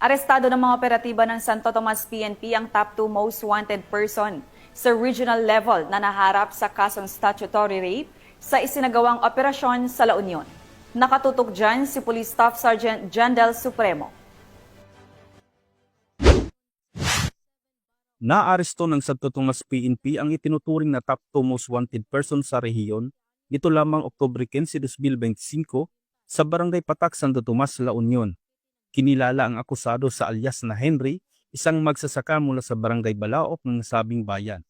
Arestado ng mga operatiba ng Santo Tomas PNP ang top 2 most wanted person sa regional level na naharap sa kasong statutory rape sa isinagawang operasyon sa La Union. Nakatutok dyan si Police Staff Sergeant Jandel Supremo. Naaresto ng Santo Tomas PNP ang itinuturing na top 2 most wanted person sa rehiyon nito lamang Oktubre 15, 2025 sa Barangay Patak, Santo Tomas, La Union. Kinilala ang akusado sa alias na Henry, isang magsasaka mula sa Barangay Balaok ng nasabing bayan.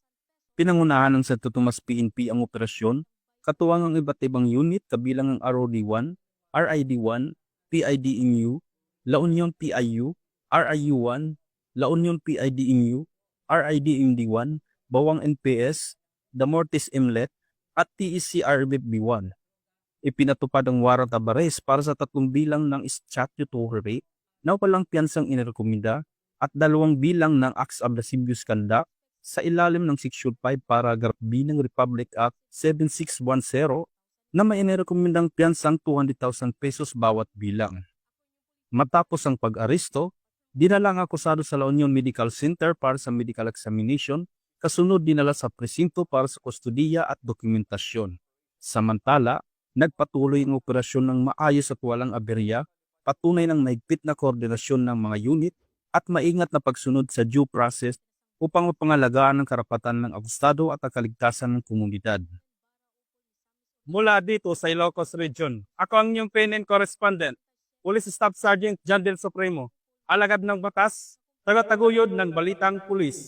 Pinangunahan ng Santo Tomas PNP ang operasyon, katuwang ang iba't ibang unit kabilang ang ROD-1, RID-1, PIDMU, La Union PIU, RIU-1, La Union PIDMU, RIDMD-1, Bawang NPS, Damortis Imlet, at TECRBB-1. Ipinatupad ang warrant of arrest para sa 3 bilang ng statutory rape na walang piyansang inirekomenda at 2 bilang ng acts of lascivious conduct sa ilalim ng Section 5 Paragraph B ng Republic Act 7610 na may inirekomendang piyansang 200,000 pesos bawat bilang. Matapos ang pag-aresto, dinala ang akusado sa La Union Medical Center para sa medical examination, kasunod dinala sa presinto para sa kustudiya at dokumentasyon. Samantala, nagpatuloy ang operasyon ng maayos at walang aberya, patunay ng mahigpit na koordinasyon ng mga unit at maingat na pagsunod sa due process upang mapangalagaan ang karapatan ng akusado at ang kaligtasan ng komunidad. Mula dito sa Ilocos Region, ako ang inyong PNN correspondent, Police Staff Sergeant Jandel Supremo, alagad ng batas, tagataguyod ng Balitang Pulis.